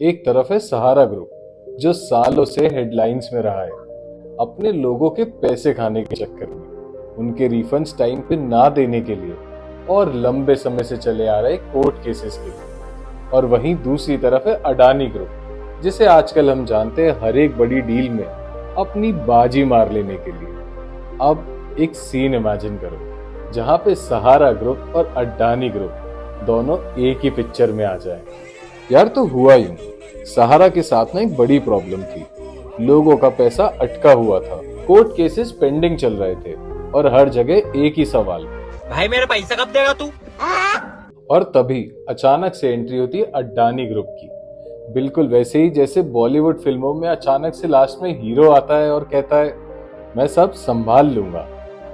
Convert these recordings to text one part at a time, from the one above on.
एक तरफ है सहारा ग्रुप, जो सालों से हेडलाइंस में रहा है अपने लोगों के पैसे खाने के चक्कर में, उनके रिफंड्स टाइम पे ना देने के लिए और लंबे समय से चले आ रहे कोर्ट केसेस के लिए। और वहीं दूसरी तरफ है अडानी ग्रुप, जिसे आजकल हम जानते हैं हर एक बड़ी डील में अपनी बाजी मार लेने के लिए। अब एक सीन इमेजिन करो जहां पे सहारा ग्रुप और अडानी ग्रुप दोनों एक ही पिक्चर में आ जाए। यार तो हुआ यूं, सहारा के साथ ना एक बड़ी प्रॉब्लम थी। लोगों का पैसा अटका हुआ था, कोर्ट केसेस पेंडिंग चल रहे थे और हर जगह एक ही सवाल, भाई मेरा पैसा कब देगा तू? और तभी अचानक से एंट्री होती है अडानी ग्रुप की। बिल्कुल वैसे ही जैसे बॉलीवुड फिल्मों में अचानक से लास्ट में हीरो आता है और कहता है मैं सब संभाल लूंगा,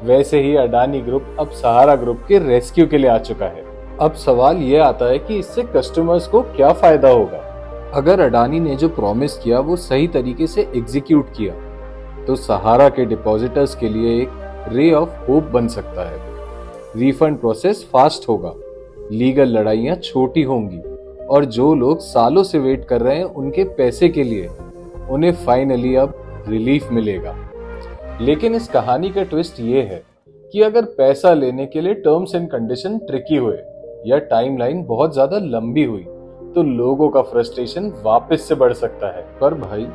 वैसे ही अडानी ग्रुप अब सहारा ग्रुप के रेस्क्यू के लिए आ चुका है। अब सवाल ये आता है कि इससे कस्टमर्स को क्या फायदा होगा। अगर अडानी ने जो प्रॉमिस किया वो सही तरीके से एग्जीक्यूट किया तो सहारा के डिपॉजिटर्स के लिए एक रे ऑफ होप बन सकता है। रिफंड प्रोसेस फास्ट होगा, लीगल लड़ाइयां छोटी होंगी और जो लोग सालों से वेट कर रहे हैं उनके पैसे के लिए, उन्हें फाइनली अब रिलीफ मिलेगा। लेकिन इस कहानी का ट्विस्ट ये है कि अगर पैसा लेने के लिए टर्म्स एंड कंडीशन ट्रिकी हुए या टाइमलाइन बहुत ज्यादा लंबी हुई तो लोगों का फ्रस्ट्रेशन वापस से बढ़ सकता है। पर भाई,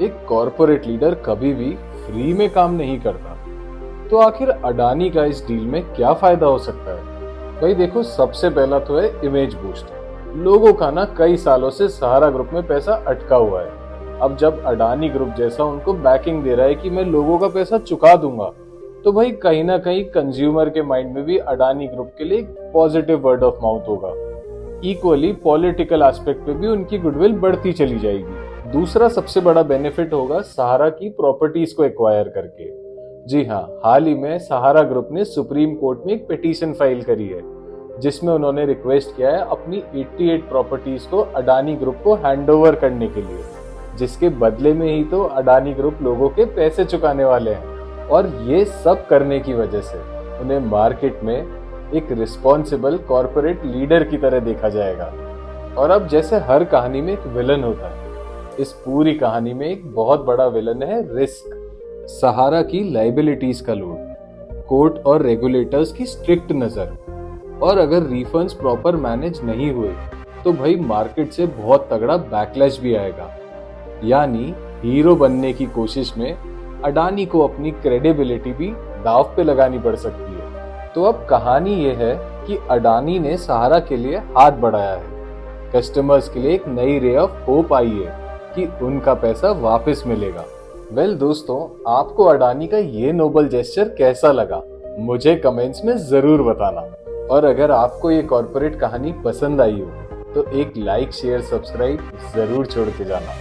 एक कॉर्पोरेट लीडर कभी भी फ्री में काम नहीं करता, तो आखिर अडानी का इस डील में क्या फायदा हो सकता है? भाई देखो, सबसे पहला तो है इमेज बूस्ट। लोगों का ना कई सालों से सहारा ग्रुप में पैसा अटका हुआ है। अब जब अडानी ग्रुप जैसा उनको बैकिंग दे रहा है कि मैं लोगों का पैसा चुका दूंगा, तो भाई कहीं ना कहीं कंज्यूमर के माइंड में भी अडानी ग्रुप के लिए पॉजिटिव वर्ड ऑफ माउथ होगा। इक्वली पॉलिटिकल एस्पेक्ट पे भी उनकी गुडविल बढ़ती चली जाएगी। दूसरा सबसे बड़ा बेनिफिट होगा सहारा की प्रॉपर्टीज को एक्वायर करके। जी हाँ, हाल ही में सहारा ग्रुप ने सुप्रीम कोर्ट में एक पिटीशन फाइल करी है जिसमें उन्होंने रिक्वेस्ट किया है अपनी 88 प्रॉपर्टीज को अडानी ग्रुप को हैंडओवर करने के लिए, जिसके बदले में ही तो अडानी ग्रुप लोगों के पैसे चुकाने वाले हैं। और ये सब करने की वजह से उन्हें मार्केट में एक रिस्पॉन्सिबल कॉर्पोरेट लीडर की तरह देखा जाएगा। और अब जैसे हर कहानी में एक विलन होता है, इस पूरी कहानी में एक बहुत बड़ा विलन है रिस्क। सहारा की लाइबिलिटीज का लोड, कोर्ट और रेगुलेटर्स की स्ट्रिक्ट नजर, और अगर रिफंड्स प्रॉपर मैनेज नहीं हुए तो भाई मार्केट से बहुत तगड़ा बैकलैश भी आएगा। यानी हीरो बनने की कोशिश में अडानी को अपनी क्रेडिबिलिटी भी दांव पे लगानी पड़ सकती है। तो अब कहानी ये है कि अडानी ने सहारा के लिए हाथ बढ़ाया है, कस्टमर्स के लिए एक नई रे ऑफ होप आई है कि उनका पैसा वापस मिलेगा। वेल दोस्तों, आपको अडानी का ये नोबल जेस्चर कैसा लगा मुझे कमेंट्स में जरूर बताना। और अगर आपको ये कॉर्पोरेट कहानी पसंद आई हो तो एक लाइक, शेयर, सब्सक्राइब जरूर छोड़ के जाना।